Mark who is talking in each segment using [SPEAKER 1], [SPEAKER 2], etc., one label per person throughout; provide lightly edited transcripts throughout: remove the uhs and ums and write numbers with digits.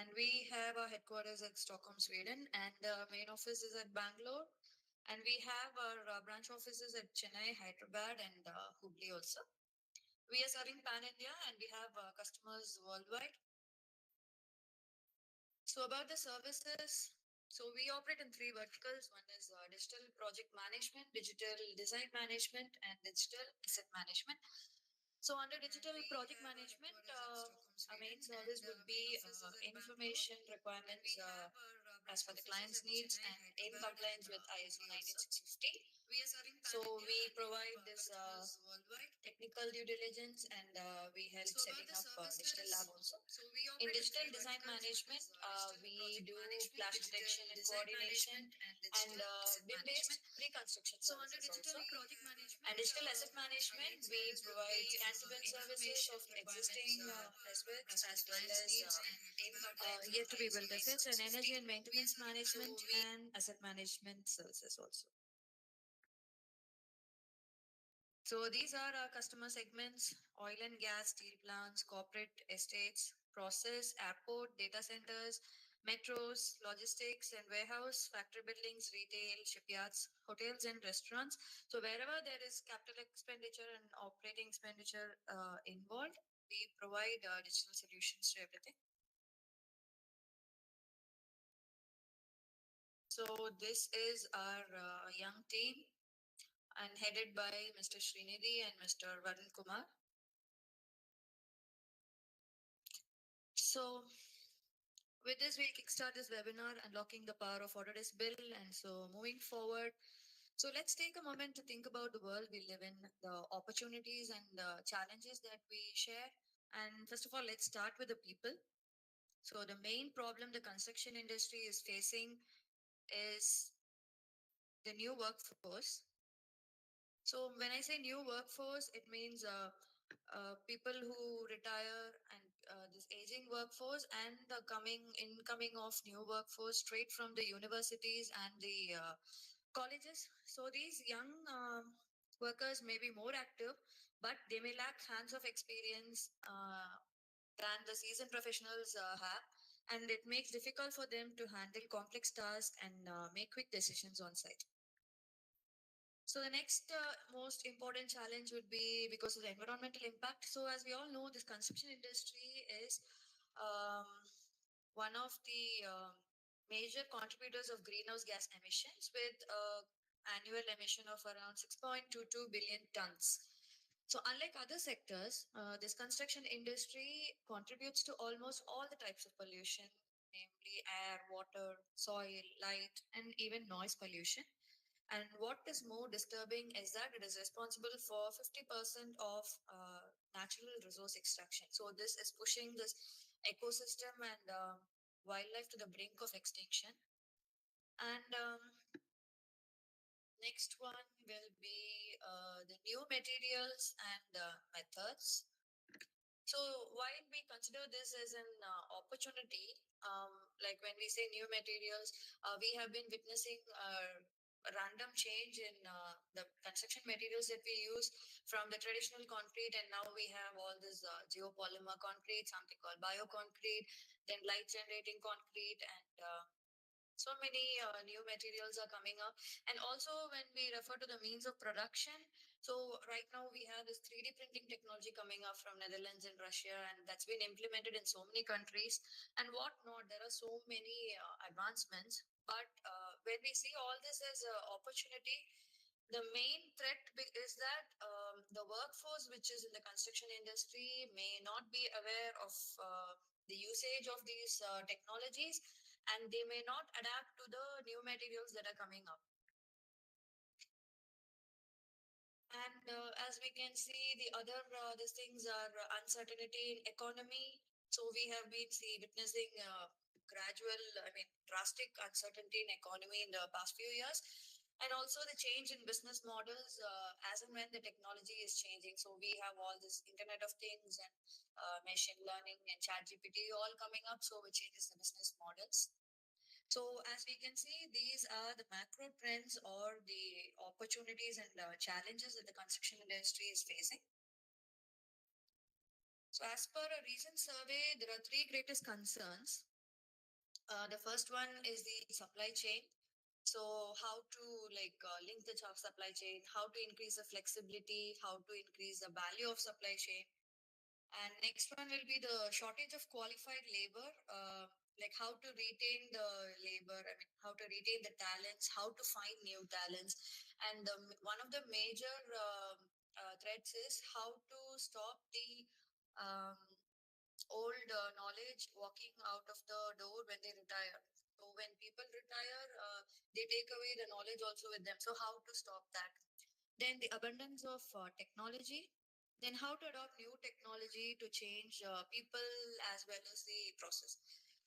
[SPEAKER 1] And we have our headquarters at Stockholm, Sweden, and the main office is at Bangalore. And we have our branch offices at Chennai, Hyderabad, and Hubli also. We are serving Pan India, and we have customers worldwide. So about the services, so we operate in three verticals. One is digital project management, digital design management, and digital asset management. So under digital project management, our main service would be information requirements as per the client's needs and in compliance with ISO 19650. So we provide this technical due diligence, and we help setting up digital lab also. In digital design management, we do clash detection and coordination and BIM-based pre-construction services also. And digital asset management, we provide scan-to-build services of existing assets as well as yet to be built assets, and energy and maintenance management and asset management services also. So these are our customer segments: oil and gas, steel plants, corporate estates, process, airport, data centers, metros, logistics and warehouse, factory buildings, retail, shipyards, hotels and restaurants. So wherever there is capital expenditure and operating expenditure involved, we provide digital solutions to everything. So this is our young team, and headed by Mr. Srinidhi and Mr. Varun Kumar. So with this, we'll kickstart this webinar, Unlocking the Power of Autodesk Build. And so moving forward, so let's take a moment to think about the world we live in, the opportunities and the challenges that we share. And first of all, let's start with the people. So the main problem the construction industry is facing is the new workforce. So when I say new workforce, it means people who retire and this aging workforce and the incoming of new workforce straight from the universities and the colleges. So these young workers may be more active, but they may lack hands of experience than the seasoned professionals have, and it makes difficult for them to handle complex tasks and make quick decisions on site. So the next most important challenge would be because of the environmental impact. So as we all know, this construction industry is one of the major contributors of greenhouse gas emissions, with annual emission of around 6.22 billion tons. So unlike other sectors, this construction industry contributes to almost all the types of pollution, namely air, water, soil, light, and even noise pollution. And what is more disturbing is that it is responsible for 50% of natural resource extraction. So this is pushing this ecosystem and wildlife to the brink of extinction. And next one will be the new materials and methods. So while we consider this as an opportunity, like when we say new materials, we have been witnessing a random change in the construction materials that we use, from the traditional concrete, and now we have all this geopolymer concrete, something called bioconcrete, then light generating concrete, and so many new materials are coming up. And also when we refer to the means of production, so right now we have this 3D printing technology coming up from Netherlands and Russia, and that's been implemented in so many countries and whatnot. There are so many advancements, but when we see all this as an opportunity, the main threat is that the workforce which is in the construction industry may not be aware of the usage of these technologies, and they may not adapt to the new materials that are coming up. And as we can see, the other these things are uncertainty in economy. So we have been witnessing gradual, drastic uncertainty in economy in the past few years, and also the change in business models as and when the technology is changing. So we have all this Internet of Things and machine learning and ChatGPT all coming up, so which changes the business models. So as we can see, these are the macro trends or the opportunities and challenges that the construction industry is facing. So as per a recent survey, there are three greatest concerns. The first one is the supply chain. So how to link the supply chain, how to increase the flexibility, how to increase the value of supply chain. And next one will be the shortage of qualified labor, like how to retain the labor, I mean, how to retain the talents, how to find new talents. And one of the major threats is how to stop the um, old knowledge walking out of the door when they retire. So when people retire, they take away the knowledge also with them. So how to stop that? Then the abundance of technology. Then how to adopt new technology to change people as well as the process.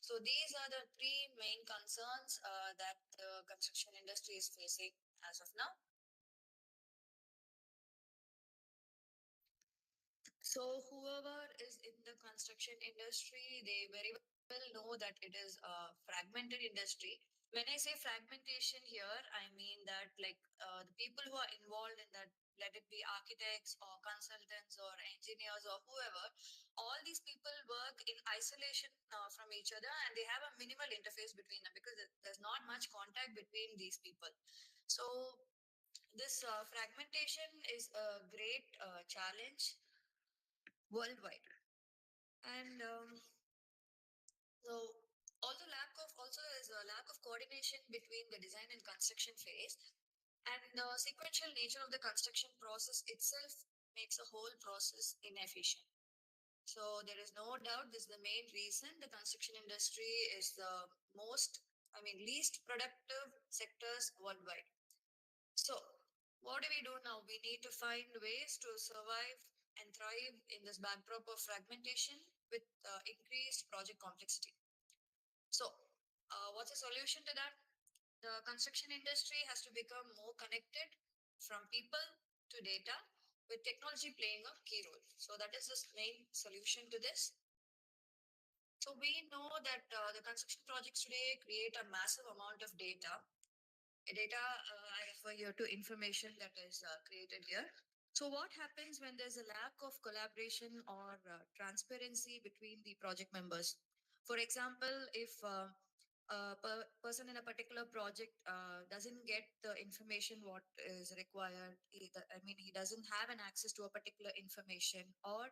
[SPEAKER 1] So these are the three main concerns that the construction industry is facing as of now. So whoever is in the construction industry, they very well know that it is a fragmented industry. When I say fragmentation here, I mean that the people who are involved in that, let it be architects or consultants or engineers or whoever, all these people work in isolation from each other, and they have a minimal interface between them because there's not much contact between these people. So this fragmentation is a great challenge worldwide. And so also there's a lack of coordination between the design and construction phase, and the sequential nature of the construction process itself makes the whole process inefficient. So there is no doubt this is the main reason the construction industry is the least productive sectors worldwide. So, what do we do now? We need to find ways to survive and thrive in this backdrop of fragmentation with increased project complexity. So, what's the solution to that? The construction industry has to become more connected from people to data, with technology playing a key role. So, that is the main solution to this. So, we know that the construction projects today create a massive amount of data. Data, I refer here to information that is created here. So, what happens when there's a lack of collaboration or transparency between the project members? For example, if a person in a particular project doesn't get the information what is required, he doesn't have an access to a particular information, or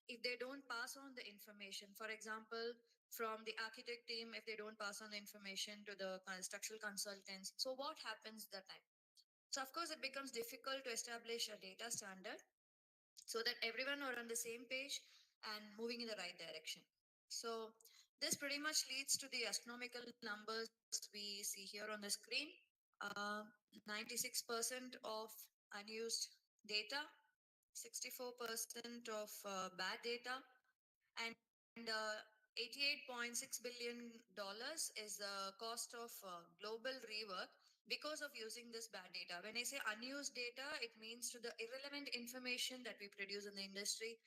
[SPEAKER 1] if they don't pass on the information, for example, from the architect team, if they don't pass on the information to the structural consultants, so what happens that time? So of course it becomes difficult to establish a data standard so that everyone are on the same page and moving in the right direction. So this pretty much leads to the astronomical numbers we see here on the screen. Uh, 96% of unused data, 64% of bad data, and $88.6 billion is the cost of global rework because of using this bad data. When I say unused data, it means to the irrelevant information that we produce in the industry,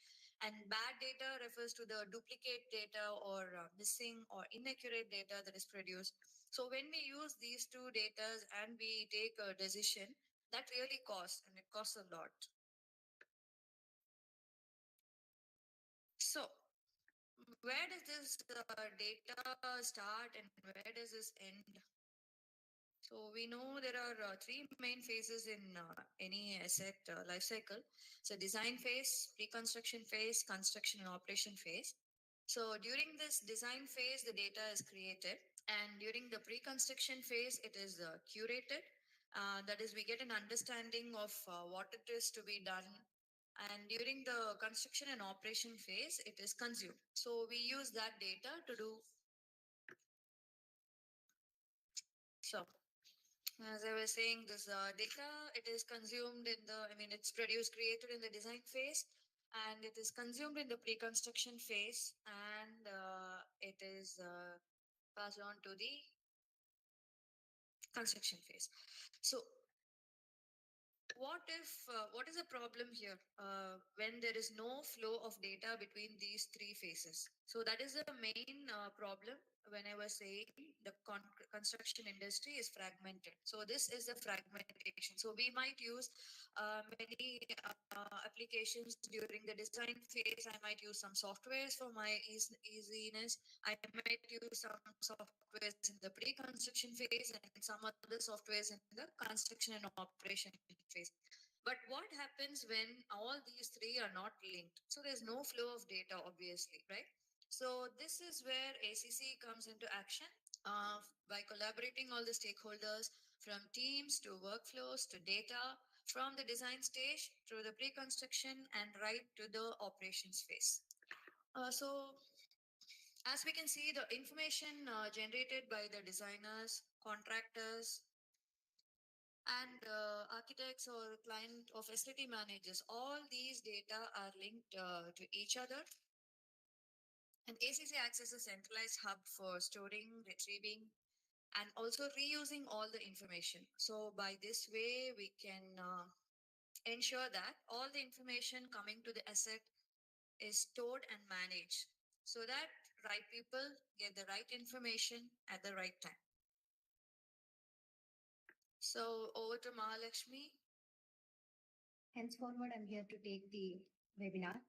[SPEAKER 1] and bad data refers to the duplicate data or missing or inaccurate data that is produced. So when we use these two data and we take a decision, that really costs, and it costs a lot. So where does this data start and where does this end? So we know there are three main phases in any asset life cycle. So design phase, pre-construction phase, construction and operation phase. So during this design phase, the data is created, and during the pre-construction phase, it is curated. That is, we get an understanding of what it is to be done, and during the construction and operation phase, it is consumed. So we use that data to do so. As I was saying, this data, it is consumed in the, it's produced, created in the design phase, and it is consumed in the pre-construction phase, and it is passed on to the construction phase. So what is the problem here when there is no flow of data between these three phases? So that is the main problem when I was saying the construction industry is fragmented. So this is the fragmentation. So we might use many applications during the design phase. I might use some softwares for my easiness. I might use some softwares in the pre-construction phase and some other softwares in the construction and operation phase. But what happens when all these three are not linked? So there's no flow of data, obviously, right? So this is where ACC comes into action by collaborating all the stakeholders from teams to workflows to data from the design stage through the pre-construction and right to the operations phase. So as we can see, the information generated by the designers, contractors, and architects or client or facility managers, all these data are linked to each other. And ACC acts as a centralized hub for storing, retrieving, and also reusing all the information. So by this way, we can ensure that all the information coming to the asset is stored and managed so that right people get the right information at the right time. So over to Mahalakshmi.
[SPEAKER 2] Henceforward, I'm here to take the webinar.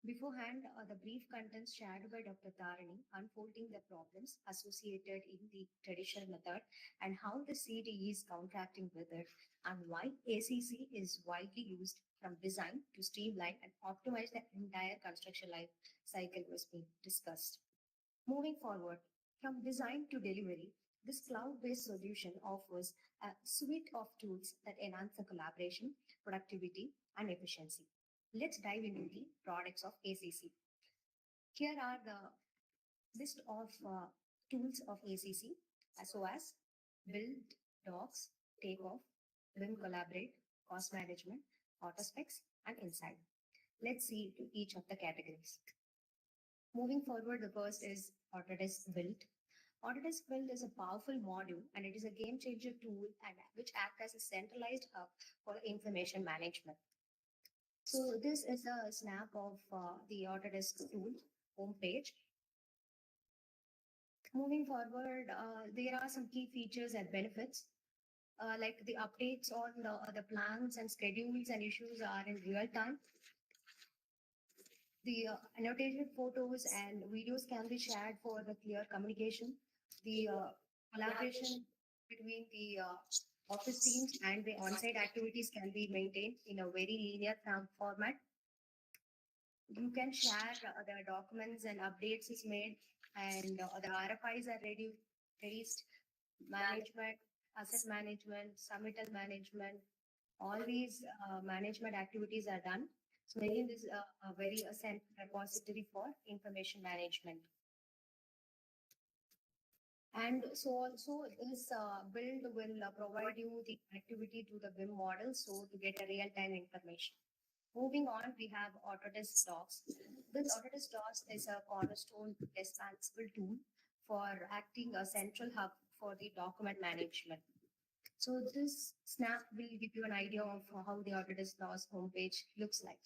[SPEAKER 2] Beforehand, the brief contents shared by Dr. Tarini unfolding the problems associated in the traditional method and how the CD is counteracting with it and why ACC is widely used from design to streamline and optimize the entire construction life cycle was being discussed. Moving forward, from design to delivery, this cloud-based solution offers a suite of tools that enhance the collaboration, productivity, and efficiency. Let's dive into the products of ACC. Here are the list of tools of ACC, so as Build, Docs, Takeoff, BIM Collaborate, Cost Management, Autospecs, and Insight. Let's see to each of the categories. Moving forward, the first is Autodesk Build. Autodesk Build is a powerful module and it is a game changer tool and which acts as a centralized hub for information management. So this is a snap of the Autodesk tool homepage. Moving forward, there are some key features and benefits. Like the updates on the plans and schedules and issues are in real time. The annotated photos and videos can be shared for the clear communication. The collaboration between the office teams and the on-site activities can be maintained in a very linear format. You can share the documents and updates is made, and the RFIs are released, management, asset management, submittal management, all these management activities are done. So making this a very central repository for information management. And so also this build will provide you the connectivity to the BIM model so to get a real-time information. Moving on, we have Autodesk Docs. This Autodesk Docs is a cornerstone dispensable tool for acting a central hub for the document management. So this snap will give you an idea of how the Autodesk Docs homepage looks like.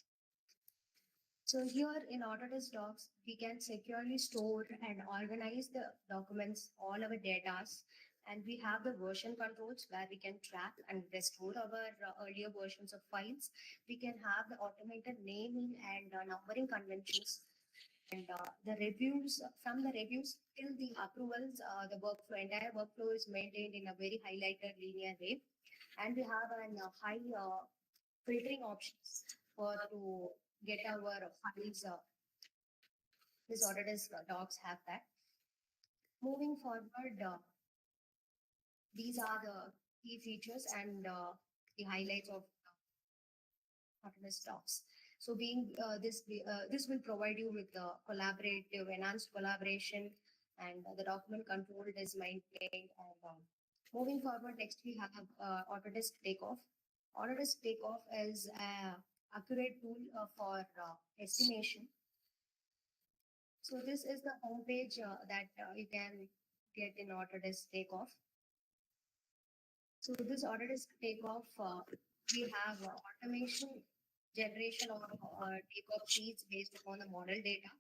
[SPEAKER 2] So here in Autodesk Docs, we can securely store and organize the documents, all our data, and we have the version controls where we can track and restore our earlier versions of files. We can have the automated naming and numbering conventions. And the reviews, from the reviews till the approvals, the workflow, entire workflow is maintained in a very highlighted linear way. And we have a high filtering options for to get our files. This Autodesk docs have that. Moving forward, these are the key features and the highlights of Autodesk docs. So being this will provide you with the collaborative, enhanced collaboration, and the document control is maintained. And moving forward, next we have Autodesk Takeoff. Autodesk Takeoff is an accurate tool for estimation. So this is the homepage that you can get in Autodesk Takeoff. So this Autodesk Takeoff, we have automation generation of takeoff sheets based upon the model data.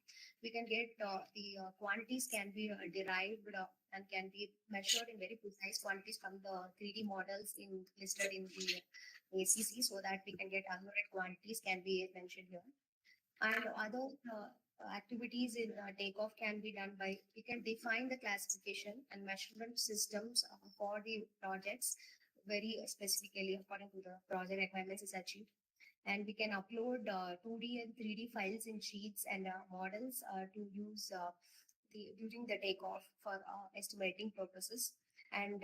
[SPEAKER 2] We can get the quantities can be derived and can be measured in very precise quantities from the 3D models listed in the ACC so that we can get unlimited quantities can be mentioned here. And other activities in takeoff can be done by we can define the classification and measurement systems for the projects very specifically according to the project requirements is achieved. And we can upload 2D and 3D files in sheets and models to use during the takeoff for estimating purposes. And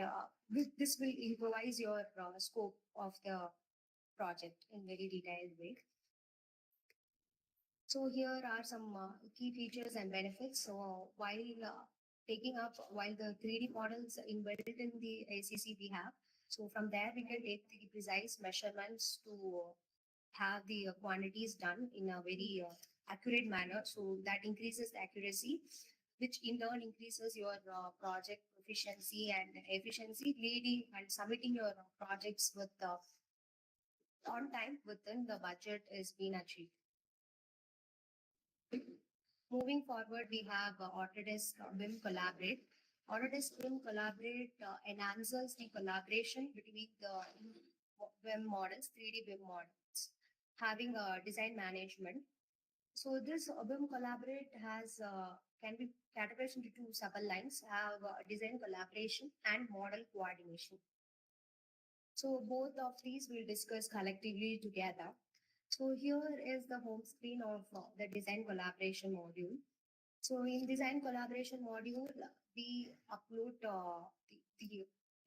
[SPEAKER 2] this will improvise your scope of the project in very detailed way. So here are some key features and benefits. So while the 3D models inbuilt in the ACC we have, so from there we can take the precise measurements to have the quantities done in a very accurate manner. So that increases the accuracy, which in turn increases your project efficiency and efficiency, leading and submitting your projects with on time within the budget is being achieved. Moving forward, we have Autodesk BIM Collaborate. Autodesk BIM Collaborate enhances the collaboration between the BIM models, 3D BIM models, having a design management. So this BIM Collaborate has can be categorized into two sublines, have design collaboration and model coordination. So both of these we'll discuss collectively together. So here is the home screen of the design collaboration module. So in design collaboration module, we upload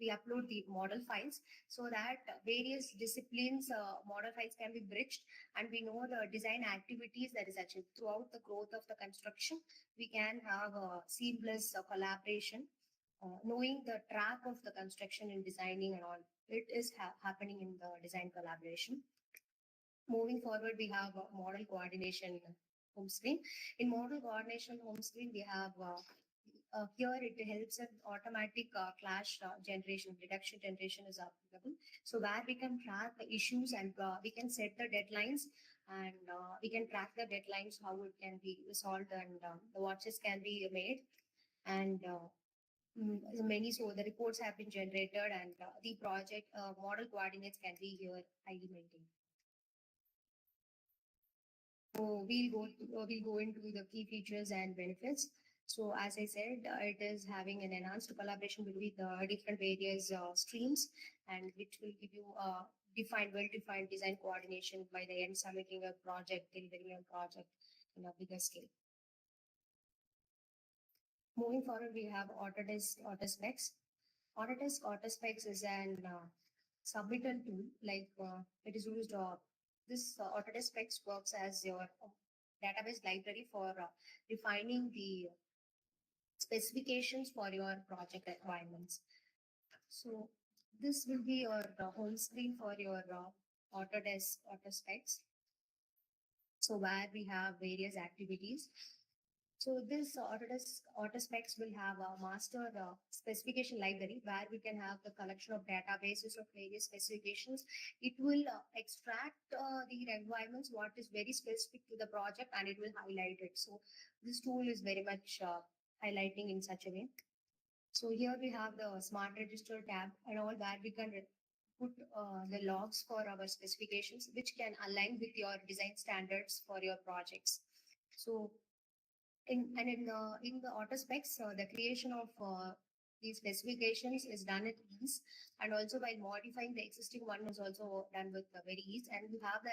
[SPEAKER 2] we upload the model files so that various disciplines model files can be bridged, and we know the design activities that is achieved throughout the growth of the construction. We can have a seamless collaboration, knowing the track of the construction and designing and all. It is happening in the design collaboration. Moving forward, we have model coordination home screen. In model coordination home screen, we have here it helps in automatic clash generation, reduction generation is applicable. So where we can track the issues and we can set the deadlines, and we can track the deadlines, how it can be resolved, and the watches can be made. And so the reports have been generated, and the project model coordinates can be here highly maintained. So we'll go into the key features and benefits. So as I said, it is having an enhanced collaboration between the different various streams, and which will give you well-defined design coordination by the end submitting a project, delivering a project in a bigger scale. Moving forward, we have Autodesk Autospecs. Autodesk Autospecs is an submittal tool, like it is used. This Autodesk Specs works as your database library for defining the specifications for your project requirements. So this will be your home screen for your Autodesk Autospecs. So where we have various activities. So this Autodesk Autospecs will have a master specification library where we can have the collection of databases of various specifications. It will extract the requirements, what is very specific to the project, and it will highlight it. So this tool is very much highlighting in such a way. So here we have the Smart Register tab and all, where we can put the logs for our specifications, which can align with your design standards for your projects. So in the Autospecs, the creation of these specifications is done at ease, and also by modifying the existing one is also done with very ease. And you have the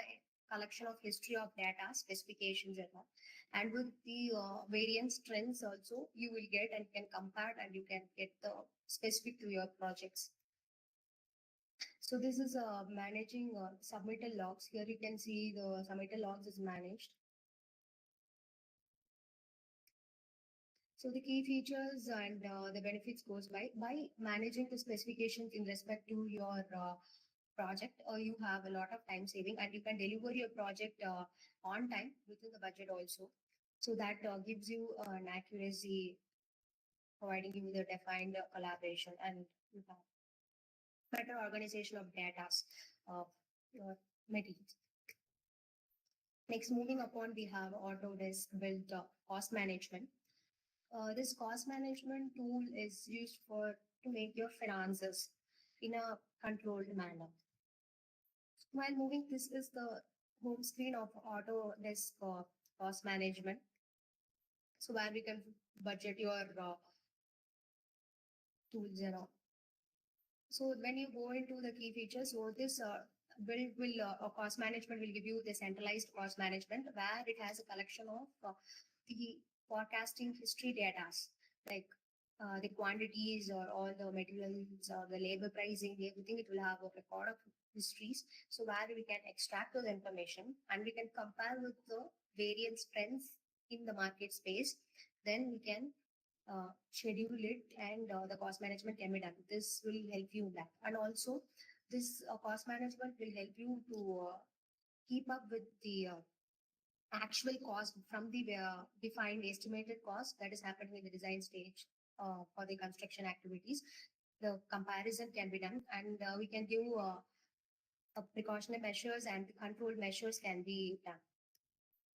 [SPEAKER 2] collection of history of data, specifications, and all. And with the variance trends also, you will get and can compare, and you can get the specific to your projects. So this is managing submittal logs. Here you can see the submittal logs is managed. So the key features and the benefits goes by managing the specifications in respect to your project, you have a lot of time saving, and you can deliver your project on time within the budget also. So that gives you an accuracy, providing you the defined collaboration, and you have better organization of data of your materials. Next, moving upon, we have Autodesk Build cost management. This cost management tool is used to make your finances in a controlled manner. While moving, this is the home screen of Autodesk cost management. So where we can budget your tools and all. So when you go into the key features, so this build will cost management will give you the centralized cost management where it has a collection of the forecasting history data like the quantities or all the materials or the labor pricing, everything. It will have a record of histories. So where we can extract those information and we can compare with the variance trends in the market space. Then we can schedule it and the cost management can be done. This will help you in that. And also this cost management will help you to keep up with the actual cost from the defined estimated cost that is happening in the design stage for the construction activities. The comparison can be done and we can give precautionary measures and control measures can be done.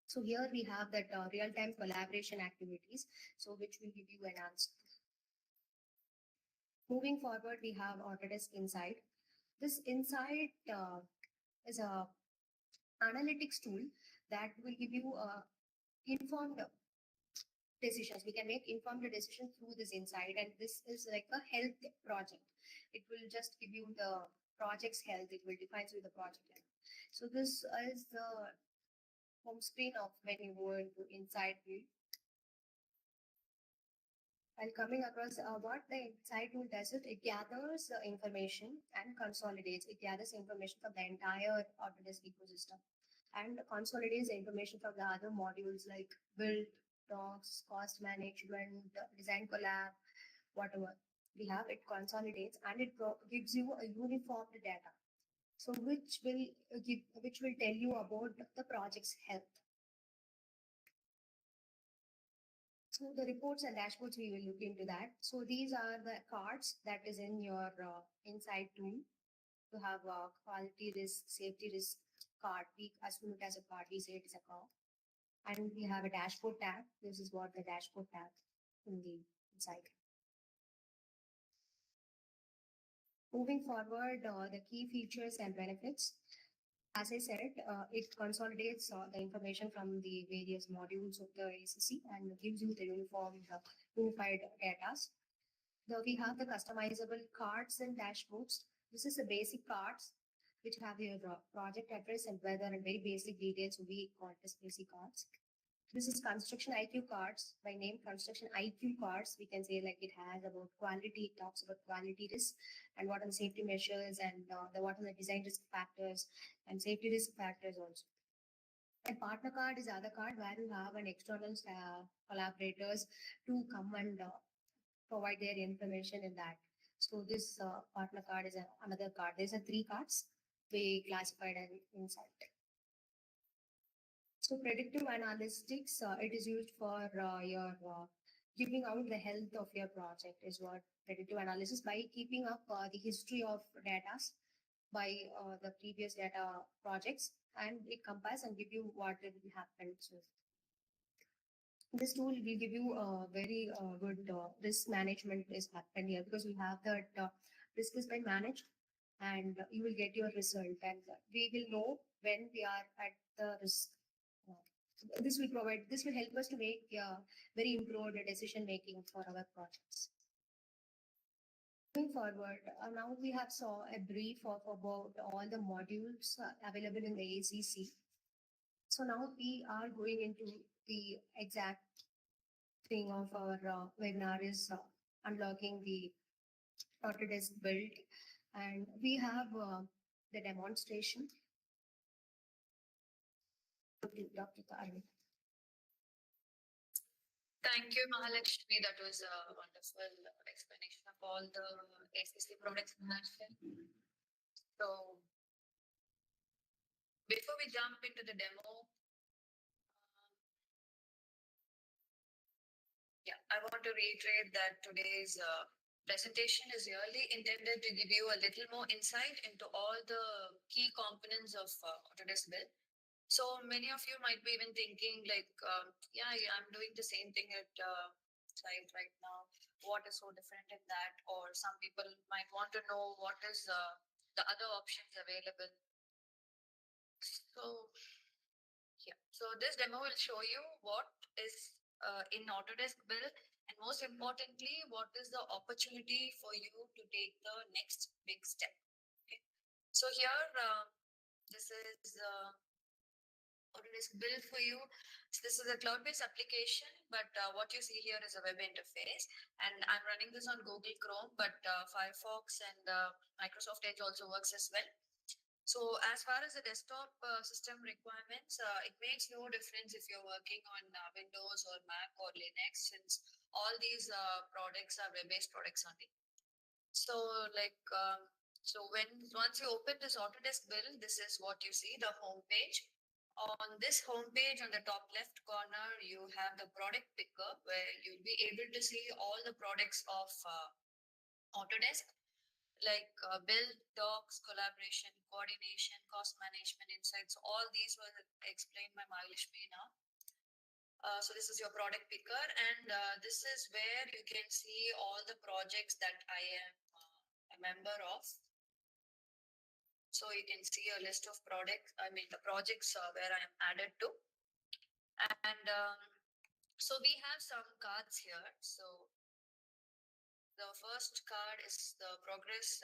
[SPEAKER 2] So here we have that real-time collaboration activities, so which will give you an answer. Moving forward, we have Autodesk Insight. This Insight is a analytics tool that will give you informed decisions. We can make informed decisions through this Insight, and this is like a health project. It will just give you the project's health. It will define you the project health. So this is the home screen of when you go into Insight view. While coming across what the Insight tool does, it gathers information and consolidates. It gathers information from the entire Autodesk ecosystem and consolidates the information from the other modules like build, docs, cost management, design collab, whatever we have. It consolidates and it gives you a uniform data. So which will tell you about the project's health. So the reports and dashboards, we will look into that. So these are the cards that is in your Insight tool. To have a quality risk, safety risk card. We assume it as a card. We say it is a card. And we have a dashboard tab. This is what the dashboard tab in the Insight. Moving forward, the key features and benefits. As I said, it consolidates the information from the various modules of the ACC and gives you the unified data. We have the customizable cards and dashboards. This is the basic cards which have your project address and weather and very basic details. We call it as basic cards. This is construction IQ cards. By name construction IQ cards, we can say like it has about quality, it talks about quality risk and what are the safety measures and what are the design risk factors and safety risk factors also. And partner card is other card where you have an external collaborators to come and provide their information in that. So this partner card is another card. There's a 3 cards we classified as Insight. So predictive analytics, it is used for your giving out the health of your project is what predictive analysis by keeping up the history of data by the previous data projects and it compares and give you what will happen. So this tool will give you a very good risk management is happened here because we have that risk is been managed and you will get your result and we will know when we are at the risk. This will help us to make very improved decision making for our projects. Moving forward, now we have saw a brief of about all the modules available in the ACC. So now we are going into the exact thing of our webinar is unlocking the Autodesk Build, and we have the demonstration. Dr. Tarun.
[SPEAKER 1] Thank you, Mahalakshmi. That was a wonderful explanation of all the ACC products in nutshell. So before we jump into the demo, I want to reiterate that today's presentation is really intended to give you a little more insight into all the key components of Autodesk Build. So many of you might be even thinking like, I'm doing the same thing at site right now. What is so different in that? Or some people might want to know what is the other options available. So this demo will show you what is in Autodesk Build, and most importantly, what is the opportunity for you to take the next big step. Okay. So here, this is Autodesk Build for you. So this is a cloud-based application, but what you see here is a web interface, and I'm running this on Google Chrome, but Firefox and Microsoft Edge also works as well. So as far as the desktop system requirements, it makes no difference if you're working on Windows or Mac or Linux, since all these products are web-based products only. So like, so once you open this Autodesk Build, this is what you see, the home page. On this home page, on the top left corner, you have the product picker where you'll be able to see all the products of Autodesk, like build, docs, collaboration, coordination, cost management, insights. All these were explained by Mahalishmi now. So this is your product picker, and this is where you can see all the projects that I am a member of. So you can see a list of products, I mean the projects where I am added to. And so we have some cards here. So the first card is the progress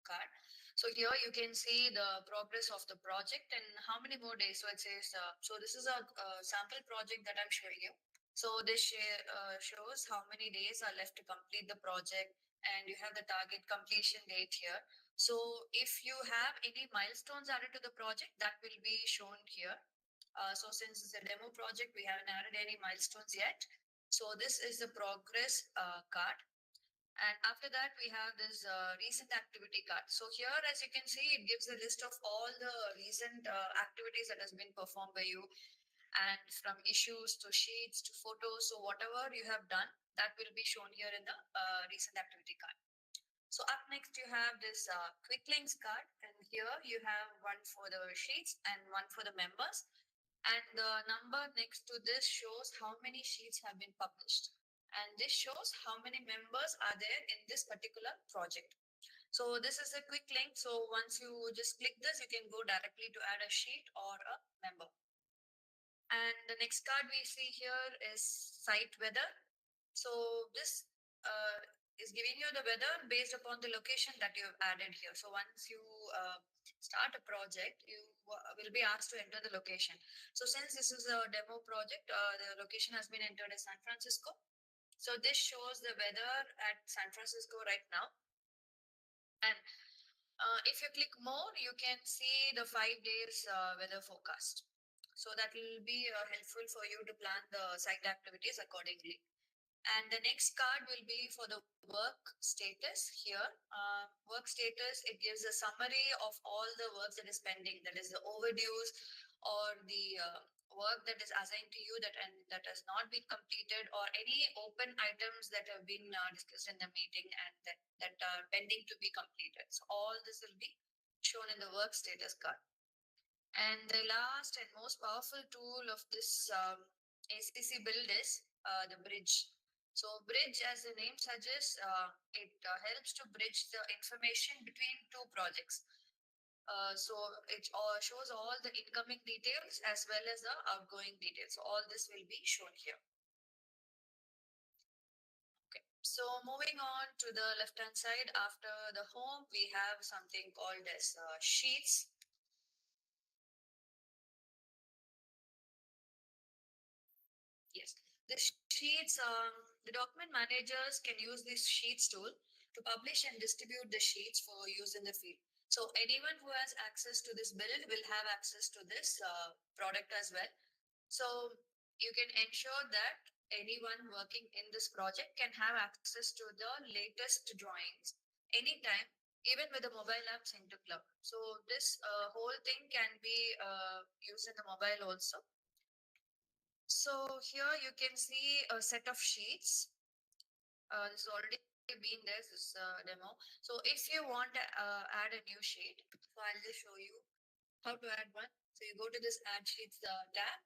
[SPEAKER 1] card. So here you can see the progress of the project and how many more days. So it says, so this is a sample project that I'm showing you. So this shows how many days are left to complete the project, and you have the target completion date here. So if you have any milestones added to the project, that will be shown here. So since it's a demo project, we haven't added any milestones yet. So this is the progress card. And after that, we have this recent activity card. So here, as you can see, it gives a list of all the recent activities that has been performed by you, and from issues to sheets to photos. So whatever you have done, that will be shown here in the recent activity card. So up next, you have this quick links card, and here you have one for the sheets and one for the members. And the number next to this shows how many sheets have been published, and this shows how many members are there in this particular project. So this is a quick link. So once you just click this, you can go directly to add a sheet or a member. And the next card we see here is site weather. So this is giving you the weather based upon the location that you have added here. So once you start a project, you will be asked to enter the location. So since this is a demo project, the location has been entered as San Francisco. So this shows the weather at San Francisco right now. And if you click more, you can see the 5 days weather forecast. So that will be helpful for you to plan the site activities accordingly. And the next card will be for the work status here. Work status, it gives a summary of all the work that is pending, that is the overdues or the work that is assigned to you that has not been completed, or any open items that have been discussed in the meeting and that are pending to be completed. So all this will be shown in the work status card. And the last and most powerful tool of this ACC build is the bridge. So bridge, as the name suggests, it helps to bridge the information between two projects. So it shows all the incoming details as well as the outgoing details. So all this will be shown here. Okay. So moving on to the left hand side, after the home, we have something called as sheets. Yes, the sheets, the document managers can use this sheets tool to publish and distribute the sheets for use in the field. So anyone who has access to this build will have access to this product as well. So you can ensure that anyone working in this project can have access to the latest drawings anytime, even with the mobile app synced to cloud. So this whole thing can be used in the mobile also. So here you can see a set of sheets. This has already been there, this demo. So if you want to add a new sheet, so I'll just show you how to add one. So you go to this add sheets tab.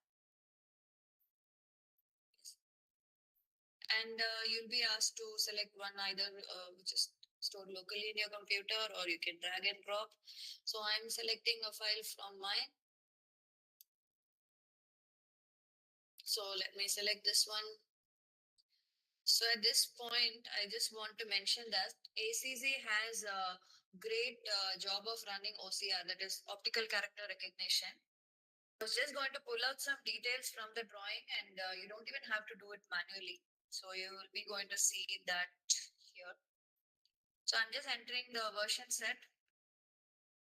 [SPEAKER 1] And you'll be asked to select one, either which is stored locally in your computer, or you can drag and drop. So I'm selecting a file from mine. So let me select this one. So at this point, I just want to mention that ACZ has a great job of running OCR, that is optical character recognition. I was just going to pull out some details from the drawing, and you don't even have to do it manually. So you will be going to see that here. So I'm just entering the version set,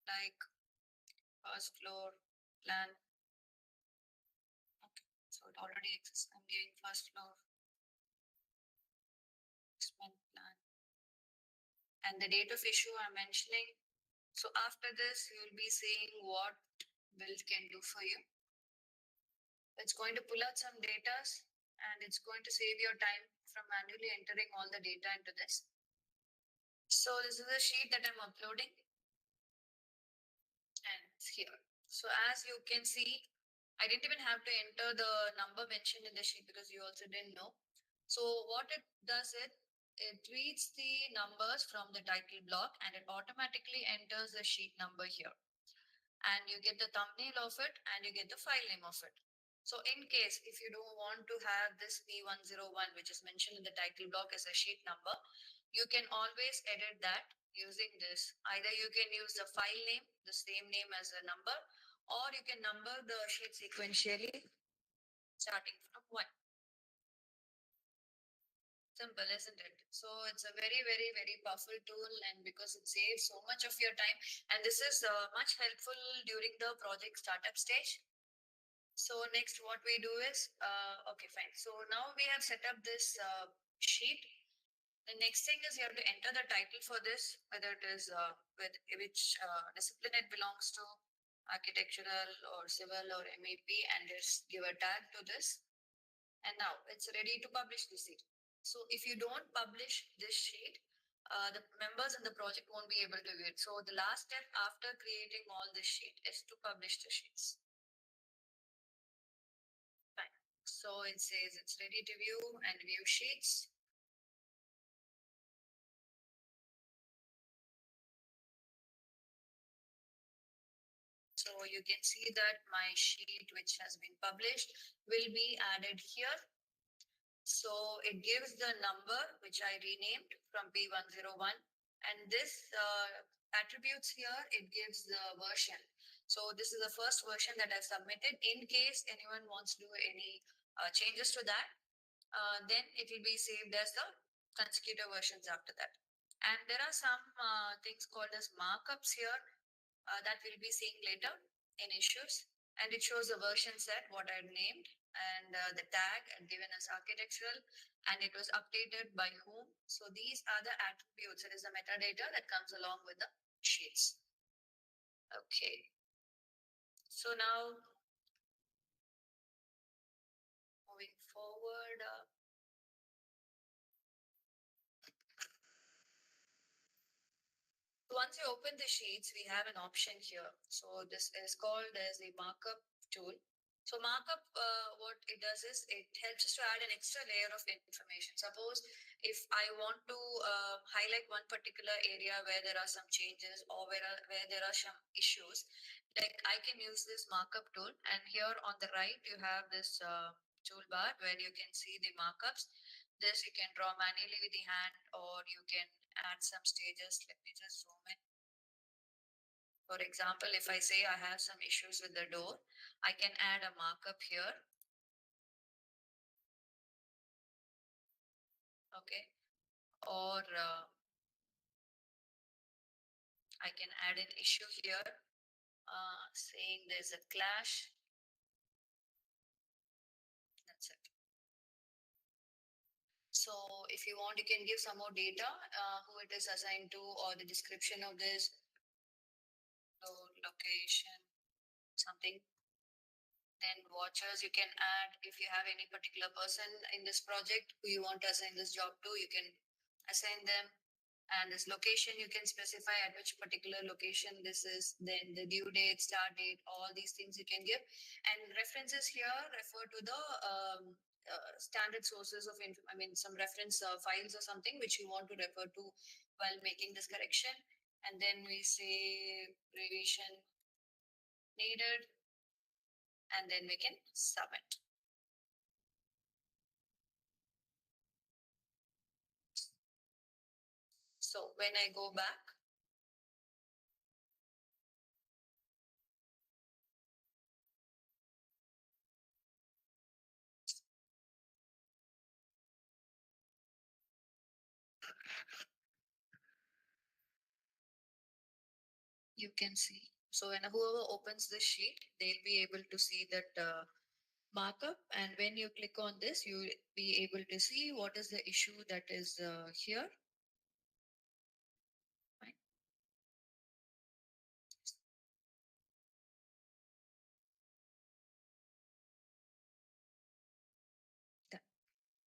[SPEAKER 1] like first floor plan. Okay, so it already exists. I'm giving first floor expand plan, and the date of issue I'm mentioning. So after this, you will be seeing what Build can do for you. It's going to pull out some data, and it's going to save your time from manually entering all the data into this. So this is a sheet that I'm uploading, and it's here. So as you can see, I didn't even have to enter the number mentioned in the sheet because you also didn't know. So what it does, it reads the numbers from the title block and it automatically enters the sheet number here. And you get the thumbnail of it and you get the file name of it. So in case if you don't want to have this P101, which is mentioned in the title block as a sheet number, you can always edit that using this. Either you can use the file name, the same name as a number, or you can number the sheet sequentially starting from 1. Simple, isn't it? So it's a very, very, very powerful tool, and because it saves so much of your time, and this is much helpful during the project startup stage. So next, what we do is, okay, fine. So now we have set up this sheet. The next thing is you have to enter the title for this, whether it is with which discipline it belongs to, architectural or civil or MEP, and just give a tag to this. And now it's ready to publish the sheet. So if you don't publish this sheet, the members in the project won't be able to view it. So the last step after creating all this sheet is to publish the sheets. Fine. So it says it's ready to view and view sheets. So you can see that my sheet, which has been published, will be added here. So it gives the number, which I renamed from P101. And this attributes here, it gives the version. So this is the first version that I've submitted. In case anyone wants to do any changes to that, then it will be saved as the consecutive versions after that. And there are some things called as markups here that we'll be seeing later in issues. And it shows the version set, what I've named, and the tag and given as architectural, and it was updated by whom. So these are the attributes. It is the metadata that comes along with the sheets. Okay. So now moving forward, once you open the sheets, we have an option here. So this is called as the markup tool. So markup, what it does is it helps us to add an extra layer of information. Suppose if I want to highlight one particular area where there are some changes or where there are some issues, like I can use this markup tool. And here on the right, you have this toolbar where you can see the markups. This you can draw manually with the hand, or you can add some stages. Let me just zoom in. For example, if I say I have some issues with the door, I can add a markup here. Okay. Or I can add an issue here saying there's a clash. That's it. So if you want, you can give some more data, who it is assigned to, or the description of this, location, something. Then watchers, you can add if you have any particular person in this project who you want to assign this job to, you can assign them. And this location, you can specify at which particular location this is, then the due date, start date, all these things you can give. And references here refer to the standard sources of some reference files or something which you want to refer to while making this correction. And then we say revision needed, and then we can submit. So when I go back, you can see. So when whoever opens this sheet, they'll be able to see that markup. And when you click on this, you'll be able to see what is the issue that is here. Fine. Done.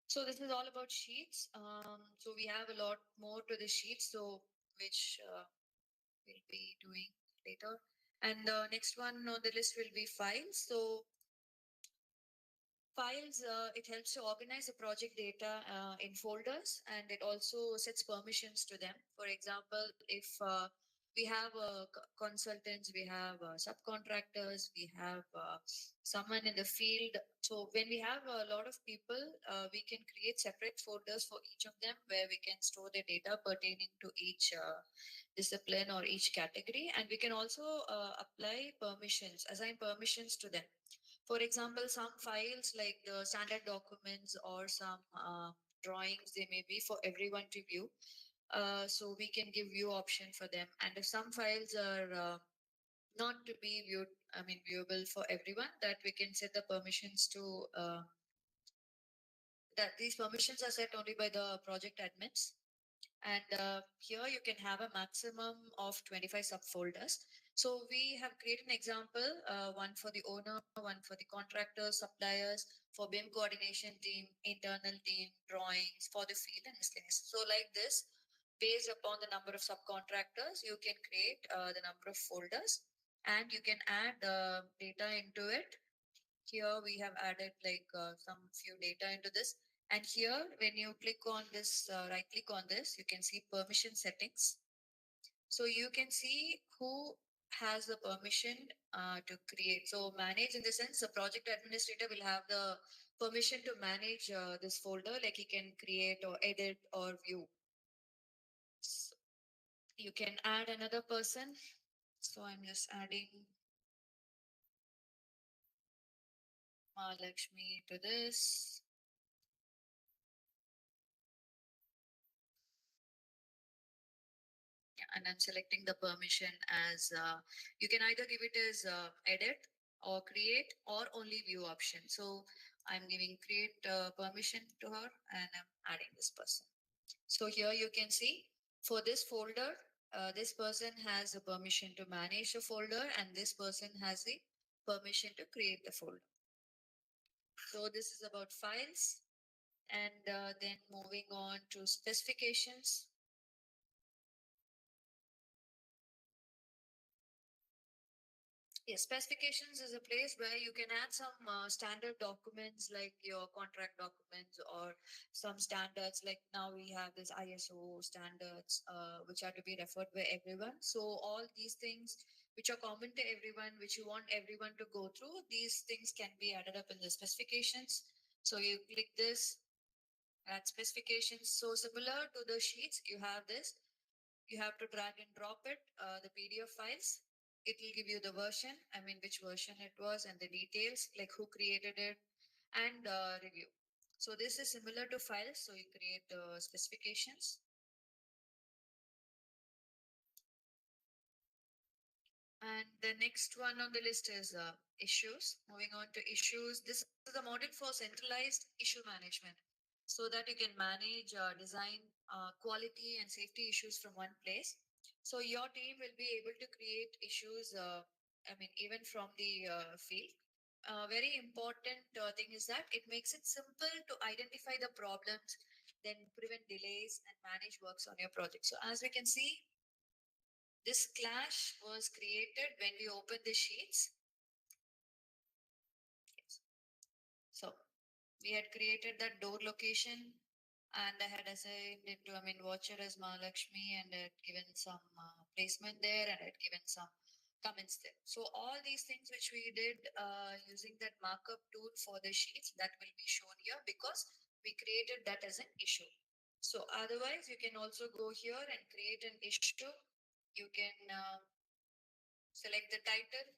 [SPEAKER 1] So this is all about sheets. So we have a lot more to the sheets, so which we'll be doing later. And the next one on the list will be files. So files, it helps to organize the project data in folders, and it also sets permissions to them. For example, if we have consultants, we have subcontractors, we have someone in the field. So when we have a lot of people, we can create separate folders for each of them where we can store the data pertaining to each discipline or each category, and we can also apply permissions, assign permissions to them. For example, some files like the standard documents or some drawings, they may be for everyone to view. So we can give view option for them. And if some files are not to be viewed, I mean, viewable for everyone, that we can set the permissions to, that these permissions are set only by the project admins. And here you can have a maximum of 25 subfolders. So we have created an example, one for the owner, one for the contractors, suppliers, for BIM coordination team, internal team, drawings, for the field and miscellaneous. So like this, based upon the number of subcontractors, you can create the number of folders, and you can add data into it. Here we have added like some few data into this. And here, when you click on this, right click on this, you can see permission settings. So you can see who has the permission to create. So manage in the sense, the project administrator will have the permission to manage this folder, like he can create or edit or view. So you can add another person. So I'm just adding Mahalakshmi to this. And I'm selecting the permission as you can either give it as edit or create or only view option. So I'm giving create permission to her, and I'm adding this person. So here you can see for this folder, this person has a permission to manage the folder, and this person has the permission to create the folder. So this is about files. And then moving on to specifications. Yes, specifications is a place where you can add some standard documents like your contract documents or some standards. Like now we have this ISO standards, which are to be referred by everyone. So all these things which are common to everyone, which you want everyone to go through, these things can be added up in the specifications. So you click this, add specifications. So similar to the sheets, you have this. You have to drag and drop it, the PDF files. It will give you the version, I mean, which version it was, and the details, like who created it, and review. So this is similar to files. So you create the specifications. And the next one on the list is issues. Moving on to issues. This is a model for centralized issue management so that you can manage design, quality, and safety issues from one place. So your team will be able to create issues, I mean, even from the field. Very important thing is that it makes it simple to identify the problems, then prevent delays and manage works on your project. So as we can see, this clash was created when we opened the sheets. Yes. So we had created that door location, and I had assigned it to, I mean, watcher as Mahalakshmi, and I had given some placement there, and I had given some comments there. So all these things which we did using that markup tool for the sheets, that will be shown here because we created that as an issue. So otherwise, you can also go here and create an issue. You can select the title.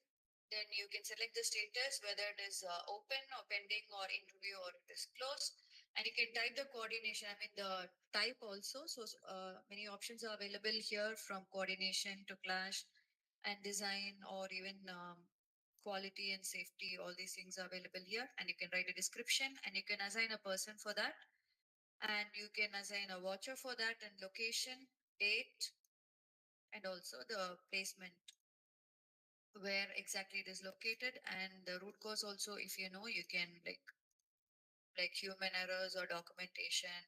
[SPEAKER 1] Then you can select the status, whether it is open or pending or interview or it is closed. And you can type the coordination, I mean the type also. So many options are available here, from coordination to clash and design, or even quality and safety. All these things are available here. And you can write a description, and you can assign a person for that. And you can assign a watcher for that, and location, date, and also the placement, where exactly it is located, and the root cause also. If you know, you can like human errors or documentation,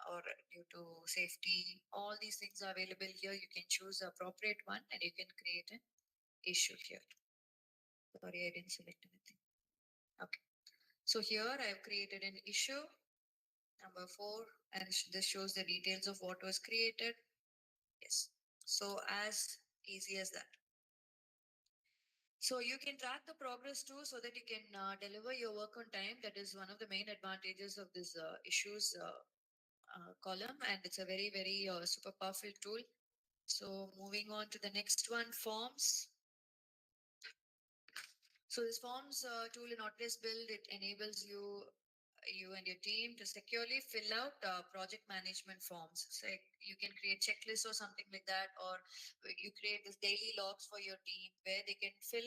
[SPEAKER 1] or due to safety. All these things are available here. You can choose the appropriate one, and you can create an issue here. Sorry, I didn't select anything. Okay, so here I have created an issue number 4, and this shows the details of what was created. Yes, so as easy as that. So you can track the progress too, so that you can deliver your work on time. That is one of the main advantages of this issues column, and it's a very, very super powerful tool. So moving on to the next one, forms. So this forms tool in Autodesk Build, it enables you and your team to securely fill out project management forms. So you can create checklists or something like that, or you create this daily logs for your team, where they can fill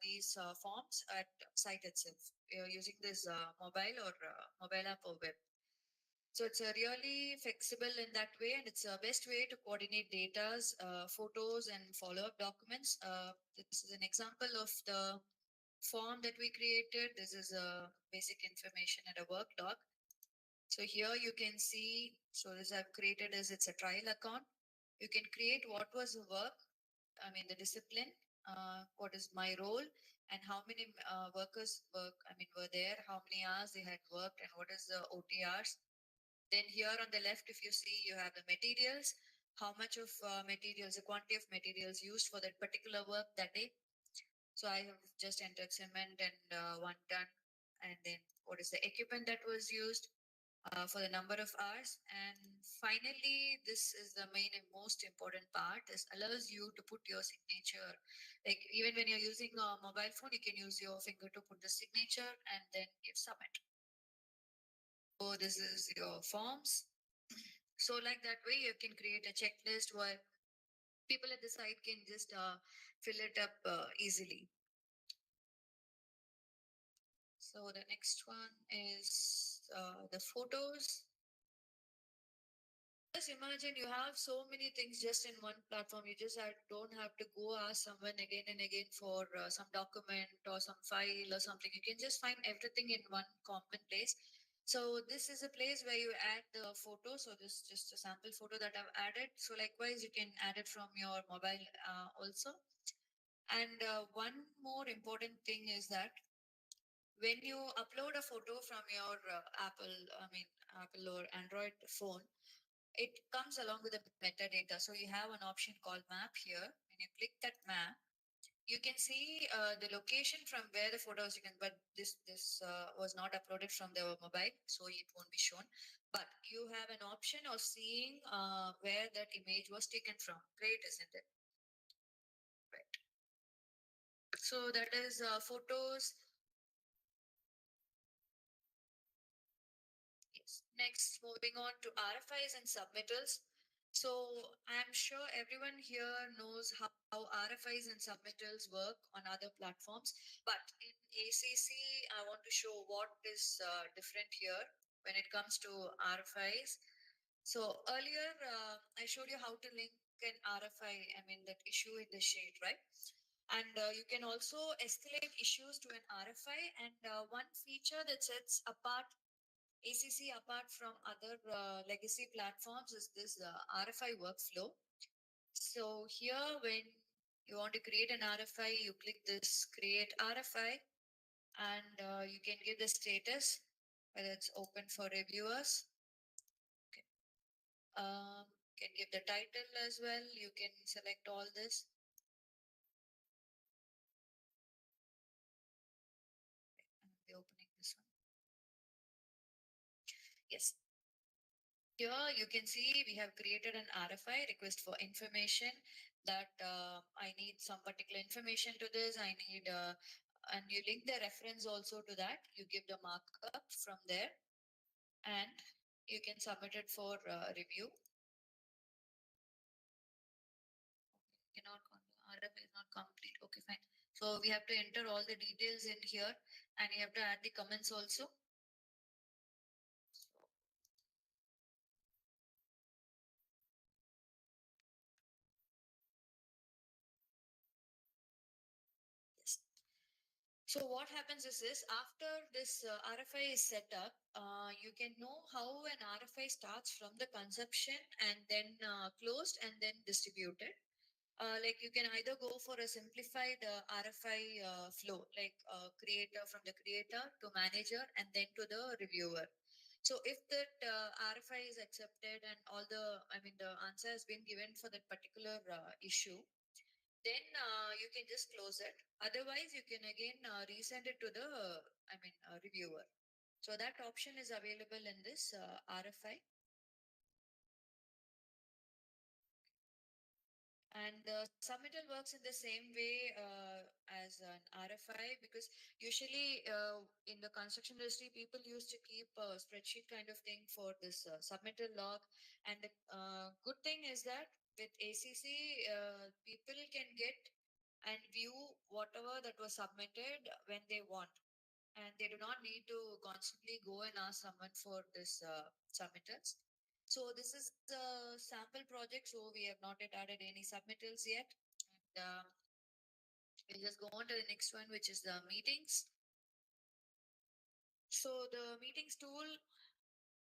[SPEAKER 1] these forms at site itself using this mobile or mobile app or web. So it's a really flexible in that way, and it's a best way to coordinate data's photos and follow-up documents. This is an example of the form that we created. This is a basic information and a work log. So here you can see, so this I've created is, it's a trial account. You can create what was the work, I mean the discipline, what is my role, and how many workers were there, how many hours they had worked, and what is the OTRs. Then here on the left, if you see, you have the materials, how much of materials, the quantity of materials used for that particular work that day. So I have just entered cement and 1 ton, and then what is the equipment that was used for the number of hours. And finally, this is the main and most important part, is allows you to put your signature. Like even when you're using a mobile phone, you can use your finger to put the signature and then give submit. So this is your forms. So like that way, you can create a checklist where people at the site can just fill it up easily. So the next one is the photos. Just imagine you have so many things just in one platform. You just don't have to go ask someone again and again for some document or some file or something. You can just find everything in one common place. So this is a place where you add the photo. So this is just a sample photo that I've added. So likewise, you can add it from your mobile also. And one more important thing is that when you upload a photo from your Apple or Android phone, it comes along with the metadata. So you have an option called map here. When you click that map, you can see the location from where the photos you can, but this was not uploaded from the mobile, so it won't be shown. But you have an option of seeing where that image was taken from. Great, isn't it? Right. So that is photos. Yes. Next, moving on to RFIs and submittals. So I'm sure everyone here knows how RFIs and submittals work on other platforms. But in ACC, I want to show what is different here when it comes to RFIs. So earlier, I showed you how to link an RFI, I mean that issue in the sheet, right? And you can also escalate issues to an RFI. And one feature that sets apart ACC apart from other legacy platforms is this RFI workflow. So here, when you want to create an RFI, you click this create RFI, and you can give the status, whether it's open for reviewers. Okay. Can give the title as well. You can select all this. I'm opening this one. Yes. Here you can see we have created an RFI, request for information, that I need some particular information to this. I need, and you link the reference also to that. You give the markup from there, and you can submit it for review. RFI is not complete. Okay, fine. So we have to enter all the details in here, and you have to add the comments also. Yes. So what happens is this: after this RFI is set up, you can know how an RFI starts from the conception and then closed and then distributed. Like you can either go for a simplified RFI flow, like creator, from the creator to manager and then to the reviewer. So if that RFI is accepted and all the, I mean, the answer has been given for that particular issue, then you can just close it. Otherwise, you can again resend it to the, reviewer. So that option is available in this RFI. And submittal works in the same way as an RFI, because usually in the construction industry, people used to keep a spreadsheet kind of thing for this submittal log. And the good thing is that with ACC, people can get and view whatever that was submitted when they want. And they do not need to constantly go and ask someone for this submittals. So this is the sample project. So we have not yet added any submittals yet. And we'll just go on to the next one, which is the meetings. So the meetings tool,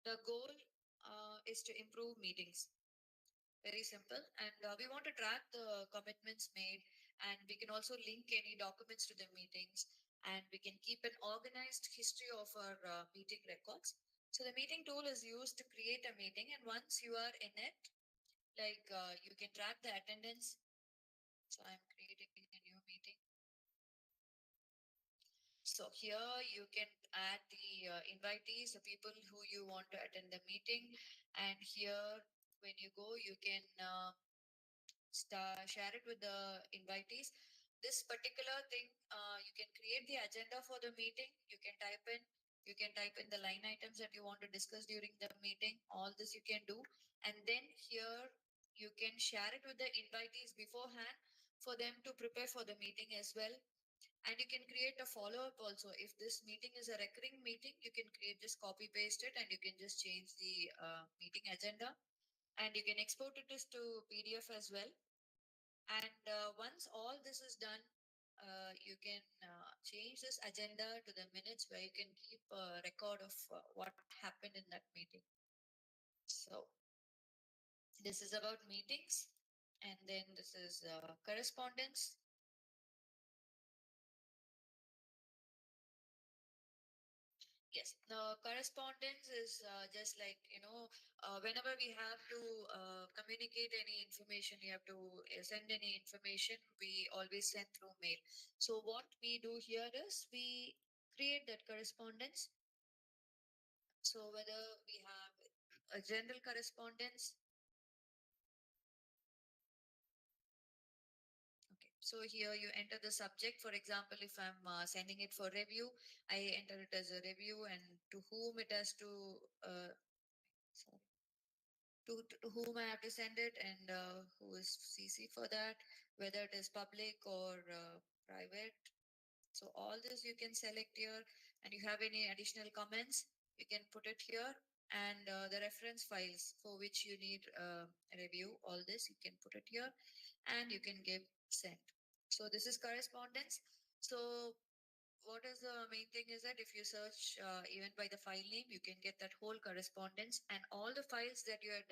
[SPEAKER 1] the goal is to improve meetings. Very simple. And we want to track the commitments made, and we can also link any documents to the meetings, and we can keep an organized history of our meeting records. So the meeting tool is used to create a meeting, and once you are in it, like you can track the attendance. So I'm creating a new meeting. So here you can add the invitees, the people who you want to attend the meeting. And here, when you go, you can share it with the invitees. This particular thing, you can create the agenda for the meeting. You can type in the line items that you want to discuss during the meeting. All this you can do. And then here you can share it with the invitees beforehand for them to prepare for the meeting as well. And you can create a follow-up also. If this meeting is a recurring meeting, you can create, just copy paste it, and you can just change the meeting agenda. And you can export it as to PDF as well. And once all this is done, you can change this agenda to the minutes, where you can keep a record of what happened in that meeting. So this is about meetings. And then this is correspondence. Yes, the correspondence is just like, whenever we have to communicate any information, we have to send any information, we always send through mail. So what we do here is we create that correspondence. So whether we have a general correspondence. Okay, so here you enter the subject. For example, if I'm sending it for review, I enter it as a review, and to whom it has to, sorry, to whom I have to send it, and who is CC for that, whether it is public or private. So all this you can select here, and you have any additional comments, you can put it here, and the reference files for which you need a review, all this you can put it here, and you can give send. So this is correspondence. So what is the main thing is that if you search even by the file name, you can get that whole correspondence, and all the files that you had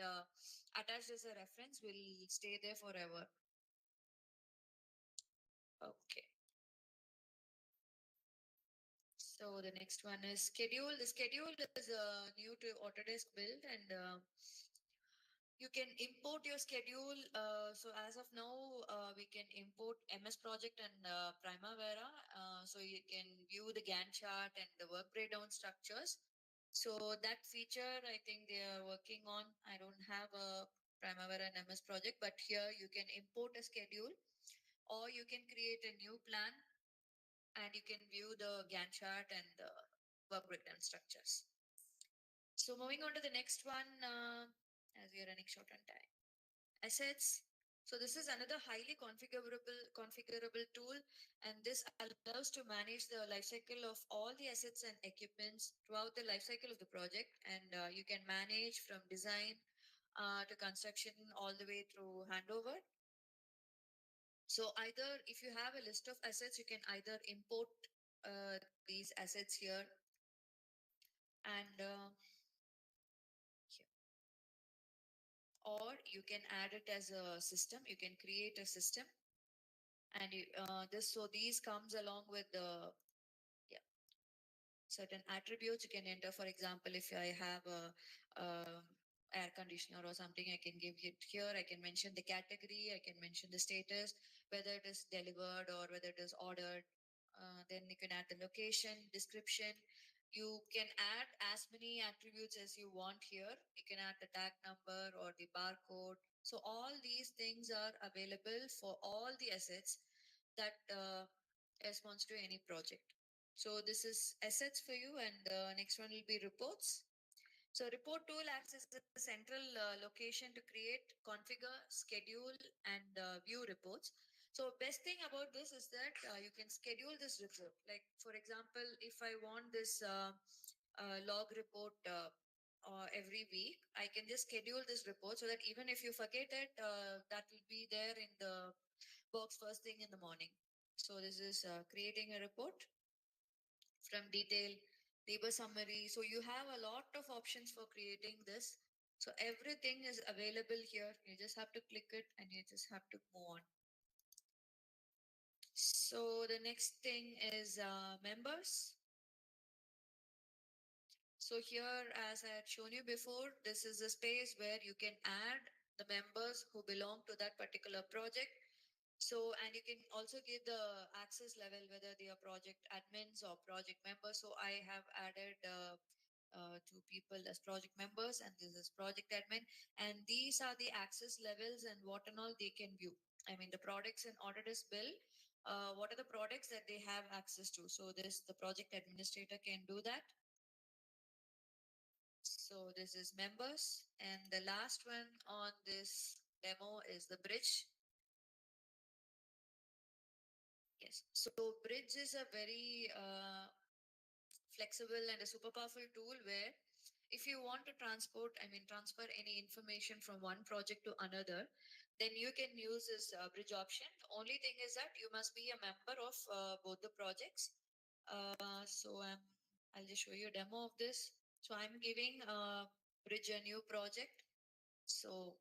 [SPEAKER 1] attached as a reference will stay there forever. Okay. So the next one is schedule. The schedule is new to Autodesk Build, and you can import your schedule. So as of now, we can import MS Project and Primavera. So you can view the Gantt chart and the work breakdown structures. So that feature, I think they are working on. I don't have a Primavera and MS project, but here you can import a schedule, or you can create a new plan, and you can view the Gantt chart and the work breakdown structures. So moving on to the next one, as we are running short on time, assets. So this is another highly configurable tool, and this allows to manage the lifecycle of all the assets and equipments throughout the lifecycle of the project, and you can manage from design to construction all the way through handover. So either if you have a list of assets, you can either import these assets here, and here, or you can add it as a system. You can create a system, and these comes along with the, yeah, certain attributes you can enter. For example, if I have a air conditioner or something, I can give it here. I can mention the category, I can mention the status, whether it is delivered or whether it is ordered. Then you can add the location, description. You can add as many attributes as you want here. You can add the tag number or the barcode. So all these things are available for all the assets that responds to any project. So this is assets for you, and the next one will be reports. So report tool acts as a central location to create, configure, schedule, and view reports. So best thing about this is that you can schedule this report. Like for example, if I want this log report every week, I can just schedule this report so that even if you forget it, that will be there in the box first thing in the morning. So this is creating a report from detail, labor summary. So you have a lot of options for creating this. So everything is available here. You just have to click it and you just have to move on. So the next thing is members. So here, as I had shown you before, this is a space where you can add the members who belong to that particular project. So, and you can also give the access level, whether they are project admins or project members. So I have added two people as project members, and this is project admin. And these are the access levels and what and all they can view. I mean, the products in Autodesk Build, what are the products that they have access to? So this, the project administrator can do that. So this is members. And the last one on this demo is the bridge. Yes. So bridge is a very flexible and a super powerful tool where if you want to transfer any information from one project to another, then you can use this bridge option. The only thing is that you must be a member of both the projects. I'll just show you a demo of this. So I'm giving bridge a new project. So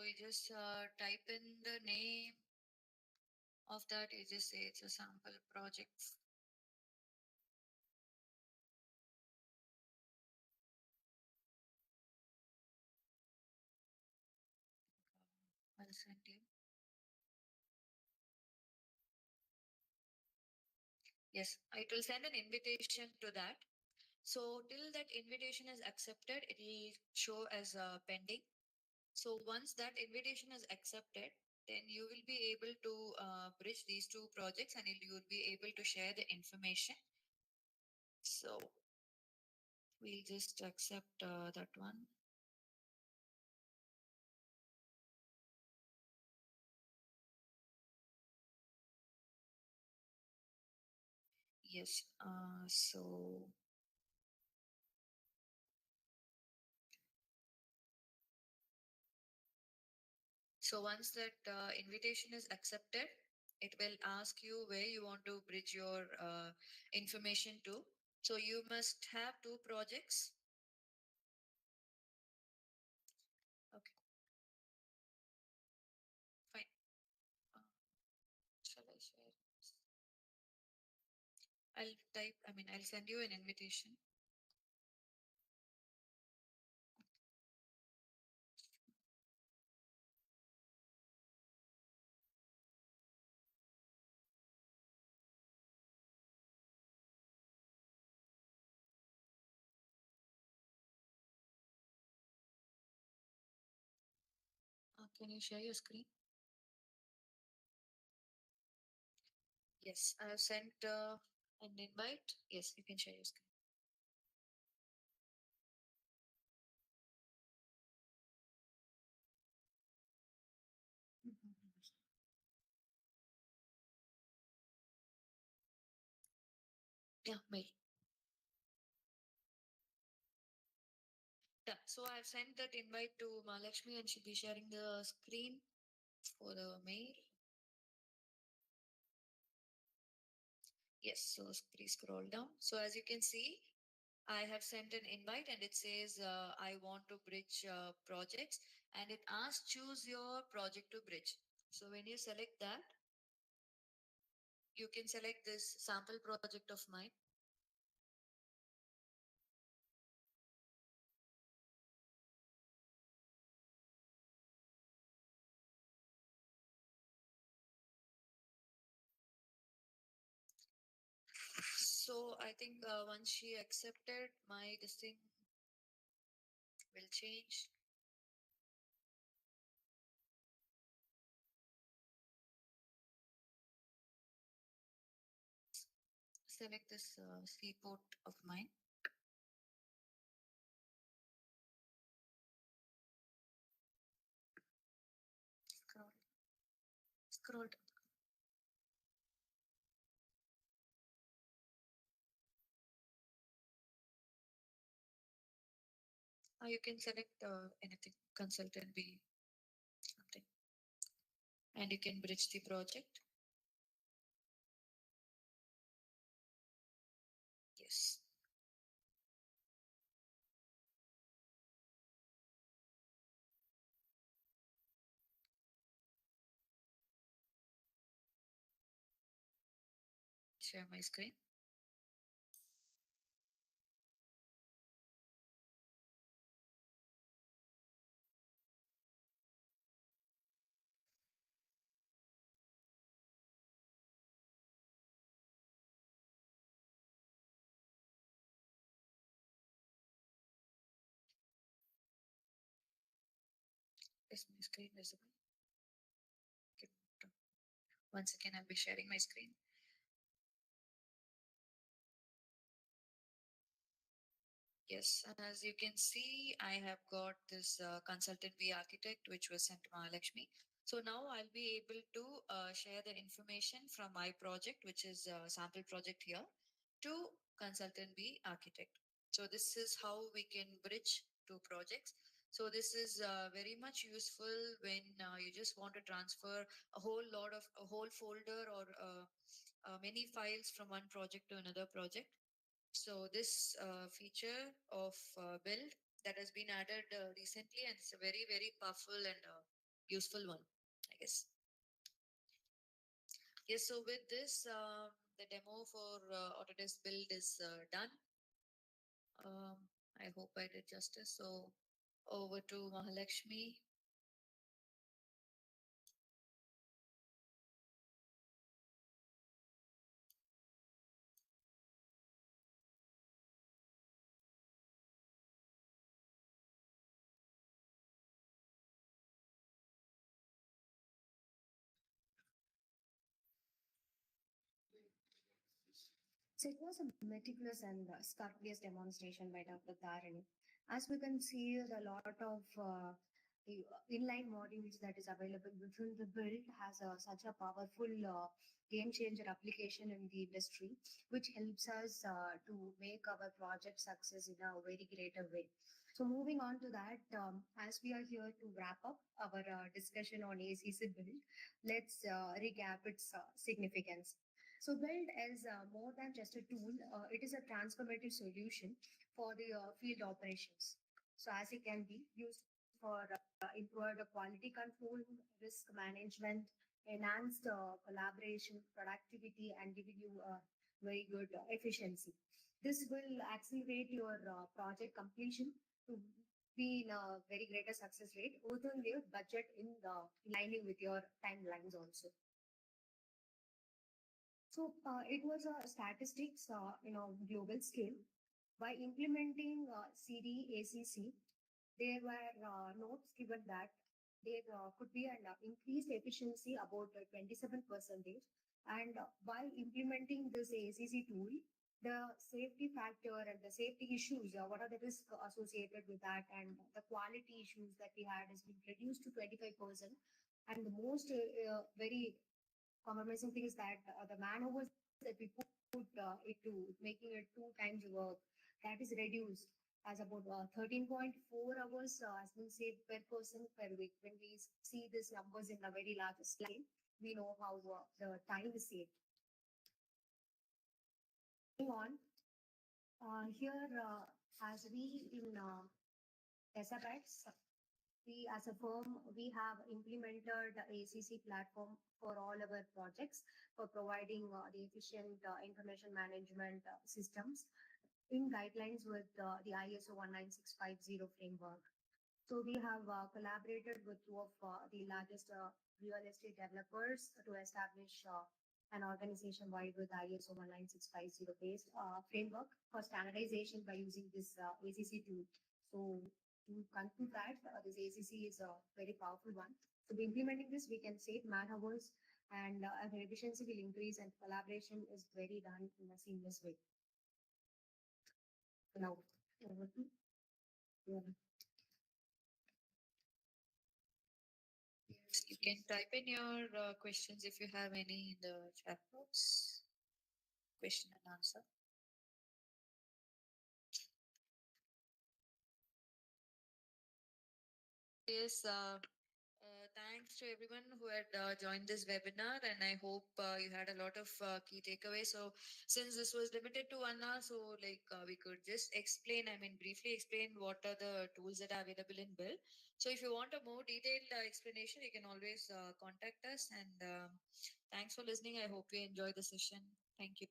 [SPEAKER 1] you just type in the name of that. You just say it's a sample project. I'll send you. Yes, it will send an invitation to that. So till that invitation is accepted, it will show as pending. So once that invitation is accepted, then you will be able to bridge these two projects, and you will be able to share the information. So we'll just accept that one. Yes. So once that invitation is accepted, it will ask you where you want to bridge your information to. So you must have two projects. Okay, fine. Uh, shall I share? I'll type, I'll send you an invitation. Can you share your screen? Yes, I have sent an invite. Yes, you can share your screen. Yeah, mail. Yeah, so I've sent that invite to Mahalakshmi and she'll be sharing the screen for the mail. Yes, so please scroll down. So as you can see, I have sent an invite and it says I want to bridge projects and it asks choose your project to bridge. So when you select that, you can select this sample project of mine. So I think once she accepted, my this thing will change. Select this seaport of mine. Scroll, scroll down. You can select anything, consultant B, something, and you can bridge the project. Yes. Share my screen. Is my screen visible? Okay. Once again, I'll be sharing my screen. Yes, and as you can see, I have got this consultant B architect, which was sent to Mahalakshmi. So now I'll be able to share the information from my project, which is a sample project here, to consultant B architect. So this is how we can bridge two projects. So this is very much useful when you just want to transfer a whole folder or many files from one project to another project. So this feature of build that has been added recently, and it's a very very powerful and useful one, I guess. Yes. So with this, the demo for Autodesk Build is done. Um, I hope I did justice. So over to Mahalakshmi.
[SPEAKER 2] So it was a meticulous and scrupulous demonstration by Dr. Tarini. As we can see, a lot of the inline modules that is available within the build has such a powerful game changer application in the industry, which helps us to make our project success in a very greater way. So moving on to that, as we are here to wrap up our discussion on ACC build, let's recap its significance. So build is more than just a tool. It is a transformative solution for the field operations. So as it can be used for improved quality control, risk management, enhanced collaboration, productivity, and giving you very good efficiency. This will accelerate your project completion to be in a very greater success rate, within your budget in the lining with your timelines also. So it was a statistics, global scale. By implementing CDACC, there were notes given that there could be an increased efficiency about 27%. And by implementing this ACC tool, the safety factor and the safety issues, what are the risks associated with that, and the quality issues that we had has been reduced to 25%. And the most very compromising thing is that the man hours that we put into making it two times work, that is reduced as about 13.4 hours has been saved per person per week. When we see these numbers in a very large scale, we know how the time is saved. Moving on, here as we in Desapex, we as a firm, we have implemented the ACC platform for all our projects for providing the efficient information management systems in guidelines with the ISO 19650 framework. So we have collaborated with two of the largest real estate developers to establish an organization wide with ISO 19650 based framework for standardization by using this ACC tool. So to conclude that, this ACC is a very powerful one. So by implementing this, we can save man hours and our efficiency will increase and collaboration is very done in a seamless way. Now, over to you.
[SPEAKER 1] Yes, you can type in your questions if you have any in the chat box. Question and answer. Yes, thanks to everyone who had joined this webinar, and I hope you had a lot of key takeaways. So, since this was limited to 1 hour, so like we could just explain, I mean, briefly explain what are the tools that are available in Build. So, if you want a more detailed explanation, you can always contact us. And thanks for listening. I hope you enjoy the session. Thank you.